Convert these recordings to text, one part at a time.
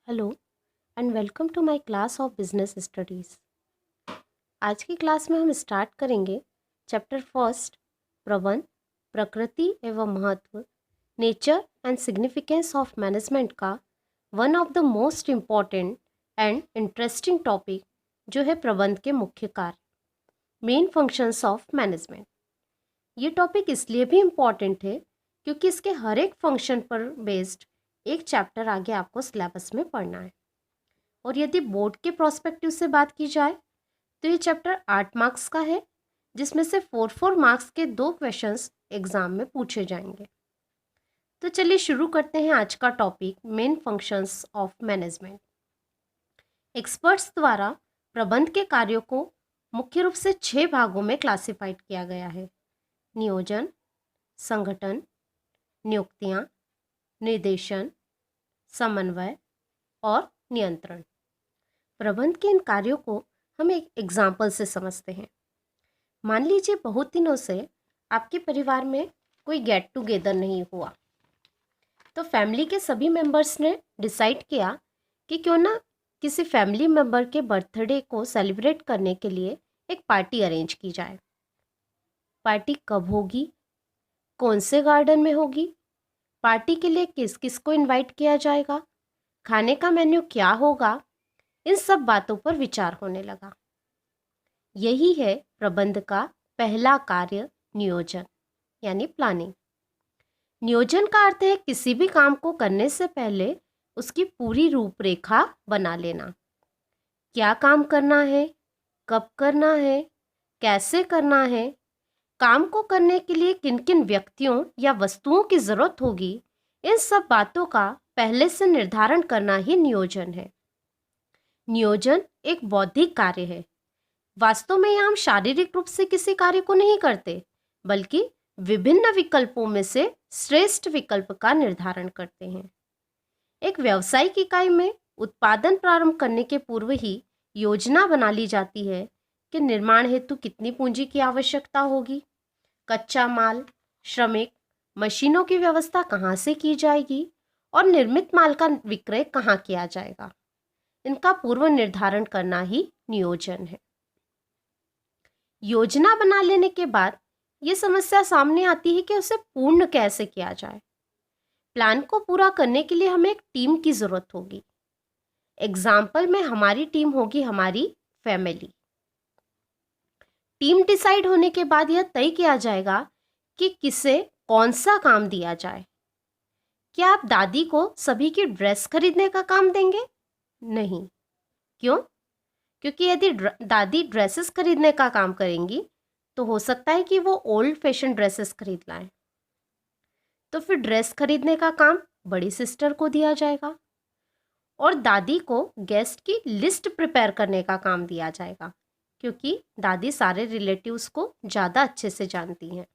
Hello and welcome to my class of business studies. आज की class में हम स्टार्ट करेंगे चैप्टर फर्स्ट, प्रबंध, प्रकृति एवं महत्व, nature and significance of management का one of the most important and interesting topic जो है प्रबंध के मुख्य कार्य, मेन फंक्शंस ऑफ मैनेजमेंट। ये टॉपिक इसलिए भी इम्पॉर्टेंट है क्योंकि इसके हर एक फंक्शन पर बेस्ड एक चैप्टर आगे आपको सिलेबस में पढ़ना है। और यदि बोर्ड के प्रोस्पेक्टिव से बात की जाए तो ये चैप्टर 8 मार्क्स का है, जिसमें से 4 मार्क्स के 2 क्वेश्चंस एग्जाम में पूछे जाएंगे। तो चलिए शुरू करते हैं आज का topic, main functions of management. Experts द्वारा प्रबंध के कार्यों को मुख्य रूप से 6 भागों में क्लासिफाइड किया गया है: नियोजन, संगठन, नियुक्तियां, निर्देशन, समन्वय और नियंत्रण। प्रबंध के इन कार्यों को हम एक एग्जाम्पल से समझते हैं। मान लीजिए बहुत दिनों से आपके परिवार में कोई गेट टुगेदर नहीं हुआ, तो फैमिली के सभी मेंबर्स ने डिसाइड किया कि क्यों ना किसी फैमिली मेंबर के बर्थडे को सेलिब्रेट करने के लिए एक पार्टी अरेंज की जाए। पार्टी कब होगी, कौन से गार्डन में होगी, पार्टी के लिए किस किस को इनवाइट किया जाएगा, खाने का मेन्यू क्या होगा, इन सब बातों पर विचार होने लगा। यही है प्रबंध का पहला कार्य, नियोजन यानी प्लानिंग। नियोजन का अर्थ है किसी भी काम को करने से पहले उसकी पूरी रूपरेखा बना लेना। क्या काम करना है, कब करना है, कैसे करना है, काम को करने के लिए किन किन व्यक्तियों या वस्तुओं की जरूरत होगी, इन सब बातों का पहले से निर्धारण करना ही नियोजन है। नियोजन एक बौद्धिक कार्य है। वास्तव में यह हम शारीरिक रूप से किसी कार्य को नहीं करते, बल्कि विभिन्न विकल्पों में से श्रेष्ठ विकल्प का निर्धारण करते हैं। एक व्यावसायिक इकाई में उत्पादन प्रारंभ करने के पूर्व ही योजना बना ली जाती है कि निर्माण हेतु कितनी पूंजी की आवश्यकता होगी, कच्चा माल, श्रमिक, मशीनों की व्यवस्था कहाँ से की जाएगी और निर्मित माल का विक्रय कहाँ किया जाएगा। इनका पूर्व निर्धारण करना ही नियोजन है। योजना बना लेने के बाद ये समस्या सामने आती है कि उसे पूर्ण कैसे किया जाए। प्लान को पूरा करने के लिए हमें एक टीम की जरूरत होगी। एग्जाम्पल में हमारी टीम होगी हमारी फैमिली। टीम डिसाइड होने के बाद यह तय किया जाएगा कि किसे कौन सा काम दिया जाए। क्या आप दादी को सभी की ड्रेस खरीदने का काम देंगे? नहीं। क्यों? क्योंकि यदि दादी ड्रेसेस खरीदने का काम करेंगी तो हो सकता है कि वो ओल्ड फैशन ड्रेसेस खरीद लाएं। तो फिर ड्रेस खरीदने का काम बड़ी सिस्टर को दिया जाएगा और दादी को गेस्ट की लिस्ट प्रिपेयर करने का काम दिया जाएगा, क्योंकि दादी सारे रिलेटिव्स को ज़्यादा अच्छे से जानती हैं।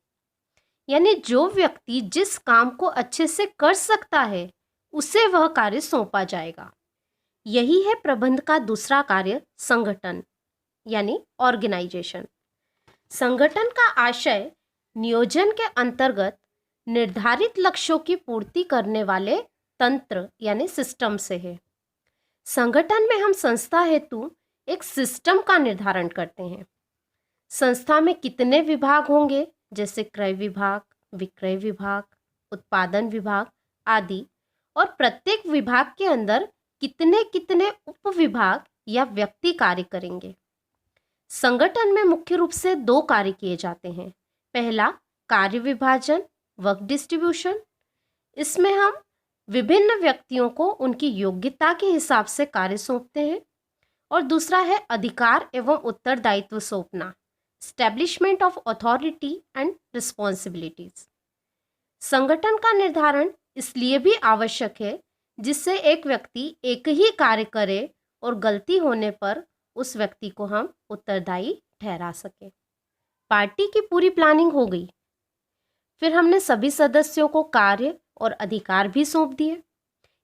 यानी जो व्यक्ति जिस काम को अच्छे से कर सकता है उसे वह कार्य सौंपा जाएगा। यही है प्रबंध का दूसरा कार्य, संगठन यानी ऑर्गेनाइजेशन। संगठन का आशय नियोजन के अंतर्गत निर्धारित लक्ष्यों की पूर्ति करने वाले तंत्र यानी सिस्टम से है। संगठन में हम संस्था हेतु एक सिस्टम का निर्धारण करते हैं। संस्था में कितने विभाग होंगे, जैसे क्रय विभाग, विक्रय विभाग, उत्पादन विभाग आदि, और प्रत्येक विभाग के अंदर कितने कितने उप विभाग या व्यक्ति कार्य करेंगे। संगठन में मुख्य रूप से 2 कार्य किए जाते हैं। पहला, कार्य विभाजन, वर्क डिस्ट्रीब्यूशन। इसमें हम विभिन्न व्यक्तियों को उनकी योग्यता के हिसाब से कार्य सौंपते हैं। और दूसरा है अधिकार एवं उत्तरदायित्व सौंपना, establishment of authority and responsibilities. संगठन का निर्धारण इसलिए भी आवश्यक है जिससे एक व्यक्ति एक ही कार्य करे और गलती होने पर उस व्यक्ति को हम उत्तरदायी ठहरा सके। पार्टी की पूरी प्लानिंग हो गई, फिर हमने सभी सदस्यों को कार्य और अधिकार भी सौंप दिए,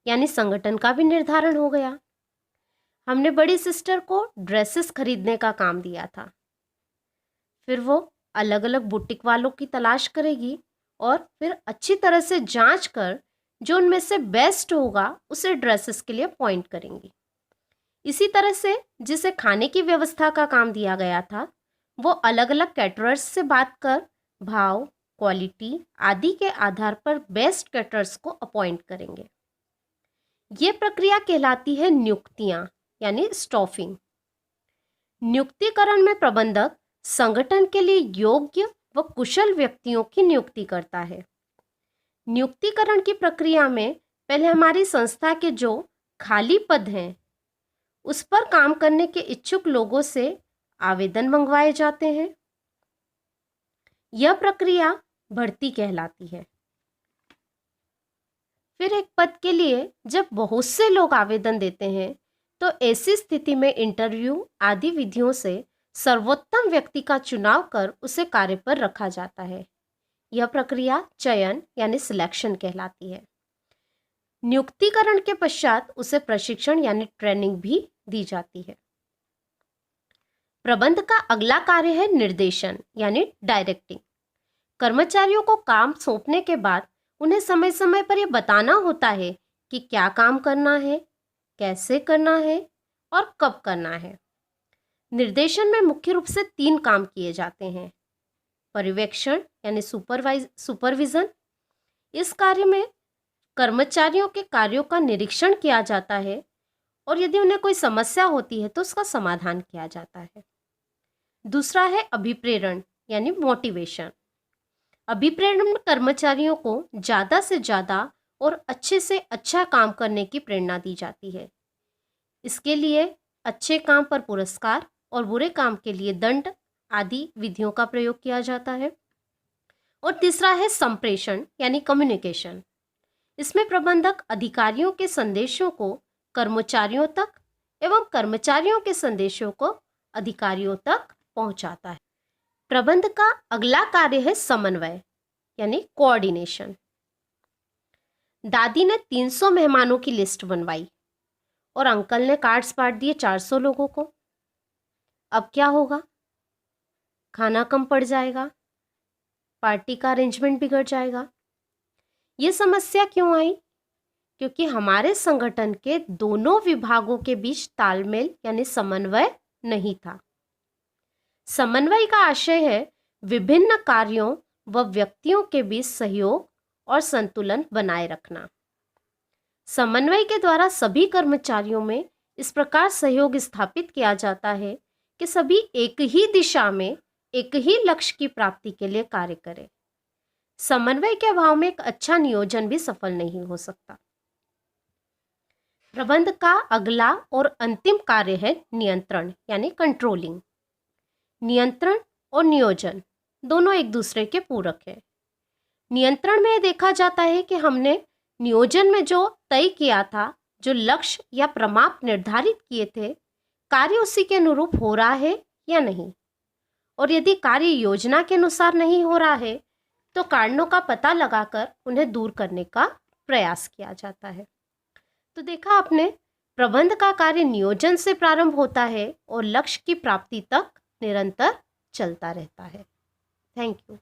यानी संगठन का भी निर्धारण हो गया। हमने बड़ी सिस्टर को ड्रेसेस खरीदने का काम दिया था, फिर वो अलग अलग बुटीक वालों की तलाश करेगी और फिर अच्छी तरह से जांच कर जो उनमें से बेस्ट होगा उसे ड्रेसेस के लिए अपॉइंट करेंगी। इसी तरह से जिसे खाने की व्यवस्था का काम दिया गया था वो अलग अलग कैटरर्स से बात कर भाव, क्वालिटी आदि के आधार पर बेस्ट कैटरर्स को अपॉइंट करेंगे। ये प्रक्रिया कहलाती है नियुक्तियां यानी स्टॉफिंग। नियुक्तिकरण में प्रबंधक संगठन के लिए योग्य व कुशल व्यक्तियों की नियुक्ति करता है। नियुक्तिकरण की प्रक्रिया में पहले हमारी संस्था के जो खाली पद हैं उस पर काम करने के इच्छुक लोगों से आवेदन मंगवाए जाते हैं। यह प्रक्रिया भर्ती कहलाती है। फिर एक पद के लिए जब बहुत से लोग आवेदन देते हैं तो ऐसी स्थिति में इंटरव्यू आदि विधियों से सर्वोत्तम व्यक्ति का चुनाव कर उसे कार्य पर रखा जाता है। यह प्रक्रिया चयन यानी सिलेक्शन कहलाती है। नियुक्तिकरण के पश्चात उसे प्रशिक्षण यानी ट्रेनिंग भी दी जाती है। प्रबंध का अगला कार्य है निर्देशन यानी डायरेक्टिंग। कर्मचारियों को काम सौंपने के बाद उन्हें समय समय पर यह बताना होता है कि क्या काम करना है, कैसे करना है और कब करना है। निर्देशन में मुख्य रूप से 3 काम किए जाते हैं। पर्यवेक्षण यानी सुपरविजन। इस कार्य में कर्मचारियों के कार्यों का निरीक्षण किया जाता है और यदि उन्हें कोई समस्या होती है तो उसका समाधान किया जाता है। दूसरा है अभिप्रेरण यानी मोटिवेशन। अभिप्रेरण में कर्मचारियों को ज़्यादा से ज़्यादा और अच्छे से अच्छा काम करने की प्रेरणा दी जाती है। इसके लिए अच्छे काम पर पुरस्कार और बुरे काम के लिए दंड आदि विधियों का प्रयोग किया जाता है। और तीसरा है संप्रेषण यानी कम्युनिकेशन। इसमें प्रबंधक अधिकारियों के संदेशों को कर्मचारियों तक एवं कर्मचारियों के संदेशों को अधिकारियों तक पहुंचाता है। प्रबंध का अगला कार्य है समन्वय यानी कोऑर्डिनेशन। दादी ने 300 मेहमानों की लिस्ट बनवाई और अंकल ने कार्ड्स बांट दिए 400 लोगों को। अब क्या होगा? खाना कम पड़ जाएगा, पार्टी का अरेंजमेंट बिगड़ जाएगा। ये समस्या क्यों आई? क्योंकि हमारे संगठन के दोनों विभागों के बीच तालमेल यानी समन्वय नहीं था। समन्वय का आशय है विभिन्न कार्यों व व्यक्तियों के बीच सहयोग और संतुलन बनाए रखना। समन्वय के द्वारा सभी कर्मचारियों में इस प्रकार सहयोग स्थापित किया जाता है कि सभी एक ही दिशा में एक ही लक्ष्य की प्राप्ति के लिए कार्य करें। समन्वय के अभाव में एक अच्छा नियोजन भी सफल नहीं हो सकता। प्रबंध का अगला और अंतिम कार्य है नियंत्रण यानी कंट्रोलिंग। नियंत्रण और नियोजन दोनों एक दूसरे के पूरक हैं। नियंत्रण में देखा जाता है कि हमने नियोजन में जो तय किया था, जो लक्ष्य या प्रमाप निर्धारित किए थे, कार्य उसी के अनुरूप हो रहा है या नहीं। और यदि कार्य योजना के अनुसार नहीं हो रहा है तो कारणों का पता लगाकर उन्हें दूर करने का प्रयास किया जाता है। तो देखा आपने, प्रबंध का कार्य नियोजन से प्रारंभ होता है और लक्ष्य की प्राप्ति तक निरंतर चलता रहता है। Thank you.